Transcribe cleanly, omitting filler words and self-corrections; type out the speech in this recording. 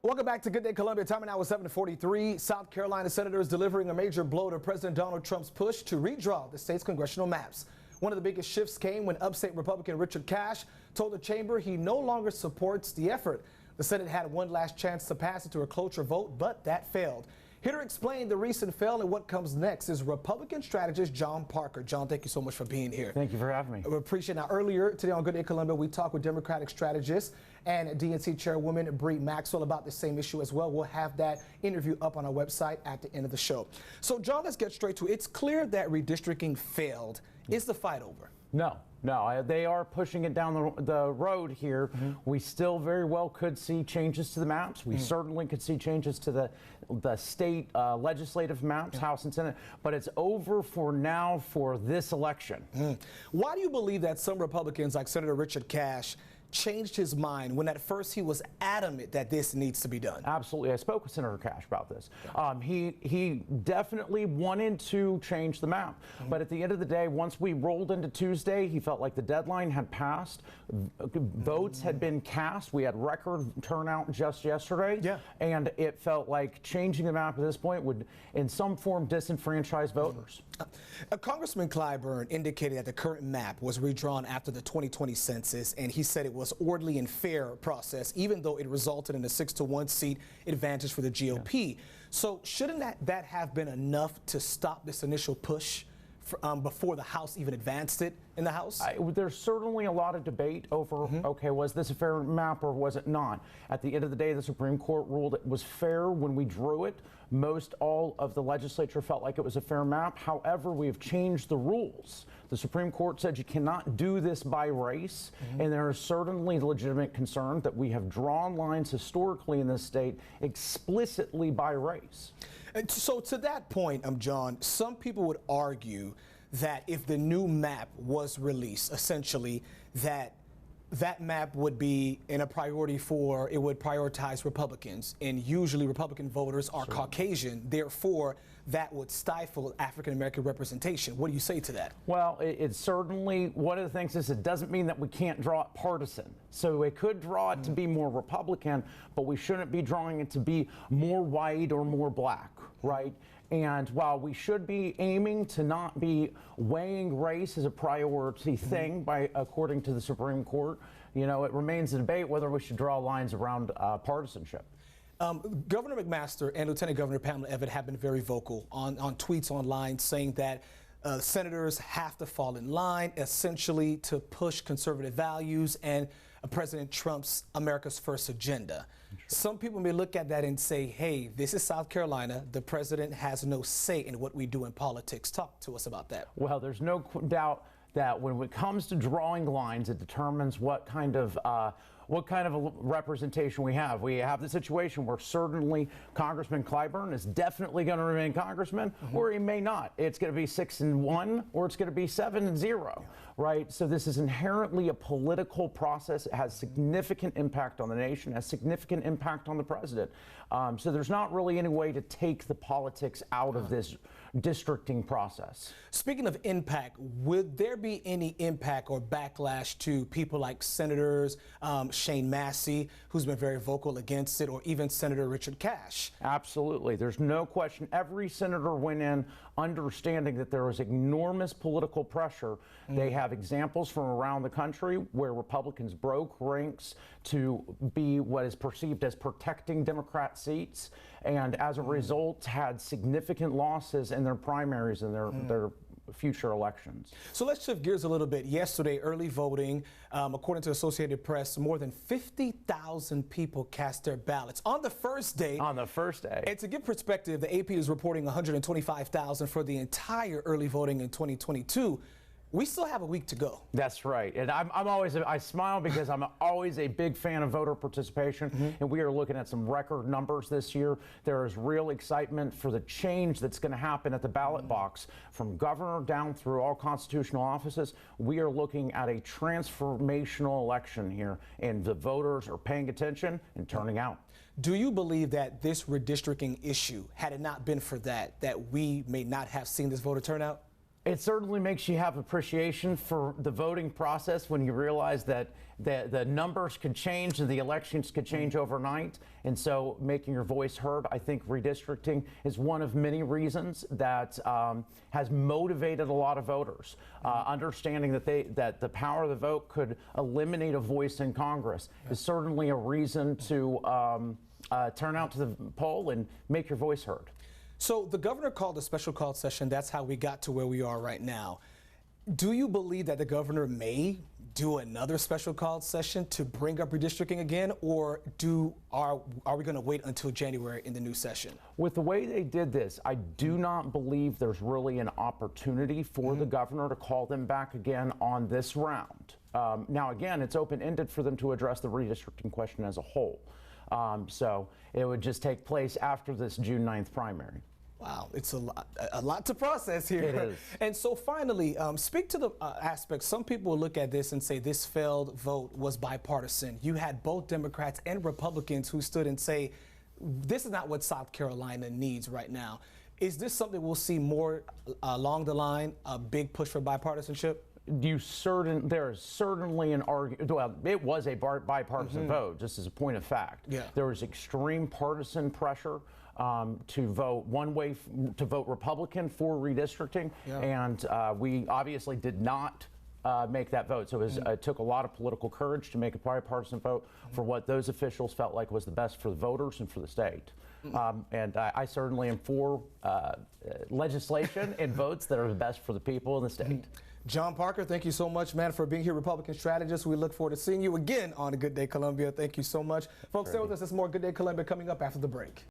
Welcome back to Good Day Columbia. Time now is 7:43. South Carolina senators delivering a major blow to President Donald Trump's push to redraw the state's congressional maps. One of the biggest shifts came when upstate Republican Richard Cash told the chamber he no longer supports the effort. The Senate had one last chance to pass it to a cloture vote, but that failed. Here to explain the recent fail and what comes next is Republican strategist Jon Parker. Jon, thank you so much for being here. Thank you for having me. We appreciate it. Now, earlier today on Good Day Columbia, we talked with Democratic strategist and DNC chairwoman Bree Maxwell about the same issue as well. We'll have that interview up on our website at the end of the show. So, Jon, let's get straight to it. It's clear that redistricting failed. Is the fight over? No, they are pushing it down the road here. We still very well could see changes to the maps. We certainly could see changes to the state legislative maps, House and Senate, but it's over for now for this election. Why do you believe that some Republicans, like Senator Richard Cash, changed his mind when at first he was adamant that this needs to be done? Absolutely. I spoke with Senator Cash about this. He definitely wanted to change the map. But at the end of the day, once we rolled into Tuesday, he felt like the deadline had passed. Votes had been cast. We had record turnout just yesterday. And it felt like changing the map at this point would, in some form, disenfranchise voters. Congressman Clyburn indicated that the current map was redrawn after the 2020 census, and he said it was orderly and fair process, even though it resulted in a 6-to-1 seat advantage for the GOP. So shouldn't that have been enough to stop this initial push before the House even advanced it in the House? There's certainly a lot of debate over, okay, was this a fair map or was it not? At the end of the day, the Supreme Court ruled it was fair when we drew it. Most all of the legislature felt like it was a fair map. However, we have changed the rules. The Supreme Court said you cannot do this by race, and there is certainly legitimate concern that we have drawn lines historically in this state explicitly by race. And so to that point, Jon, some people would argue that if the new map was released, essentially that map would be in a priority it would prioritize Republicans, and usually Republican voters are Caucasian. Therefore, that would stifle African American representation. What do you say to that? Well, it's certainly one of the things is it doesn't mean that we can't draw it partisan. So it could draw it to be more Republican, but we shouldn't be drawing it to be more white or more black, right? And while we should be aiming to not be weighing race as a priority thing according to the Supreme Court, you know, it remains a debate whether we should draw lines around partisanship. Governor McMaster and Lieutenant Governor Pamela Evette have been very vocal on tweets online saying that senators have to fall in line, essentially to push conservative values and President Trump's America's First agenda. Some people may look at that and say, hey, this is South Carolina. The president has no say in what we do in politics. Talk to us about that. Well, there's no doubt that when it comes to drawing lines, it determines what kind of a representation we have. We have the situation where certainly Congressman Clyburn is definitely going to remain congressman, or he may not. It's going to be 6-1, or it's going to be 7-0, right? So this is inherently a political process. It has significant impact on the nation, has significant impact on the president. So there's not really any way to take the politics out of this districting process. Speaking of impact, would there be any impact or backlash to people like senators, Shane Massey, who's been very vocal against it, or even Senator Richard Cash? Absolutely. There's no question. Every senator went in understanding that there was enormous political pressure. They have examples from around the country where Republicans broke ranks to be what is perceived as protecting Democrat seats, and as a result had significant losses in their primaries and their future elections. So let's shift gears a little bit. Yesterday, early voting, according to Associated Press, more than 50,000 people cast their ballots on the first day. On the first day. And to give perspective, the AP is reporting 125,000 for the entire early voting in 2022. We still have a week to go. That's right. And I smile because I'm always a big fan of voter participation, and we are looking at some record numbers this year. There is real excitement for the change that's going to happen at the ballot box from governor down through all constitutional offices. We are looking at a transformational election here, and the voters are paying attention and turning out. Do you believe that this redistricting issue, had it not been for that we may not have seen this voter turnout? It certainly makes you have appreciation for the voting process when you realize that the numbers could change and the elections could change overnight. And so making your voice heard, I think redistricting is one of many reasons that has motivated a lot of voters. Understanding that the power of the vote could eliminate a voice in Congress is certainly a reason to turn out to the poll and make your voice heard. So the governor called a special call session. That's how we got to where we are right now. Do you believe that the governor may do another special call session to bring up redistricting again, or are we going to wait until January in the new session? With the way they did this, I do not believe there's really an opportunity for the governor to call them back again on this round. Now, again, it's open-ended for them to address the redistricting question as a whole. So it would just take place after this June 9th primary. Wow, it's a lot to process here. It is. And so finally, speak to the aspects. Some people will look at this and say this failed vote was bipartisan. You had both Democrats and Republicans who stood and say, this is not what South Carolina needs right now. Is this something we'll see more along the line, a big push for bipartisanship? There is certainly an argument. Well, it was a bipartisan vote, just as a point of fact. Yeah. There was extreme partisan pressure to vote to vote Republican for redistricting, and we obviously did not make that vote. So it took a lot of political courage to make a bipartisan vote for what those officials felt like was the best for the voters and for the state. And I certainly am for legislation and votes that are the best for the people in the state. Jon Parker, thank you so much, man, for being here, Republican strategist. We look forward to seeing you again on A Good Day Columbia. Thank you so much. Folks, stay with us. There's more Good Day Columbia coming up after the break.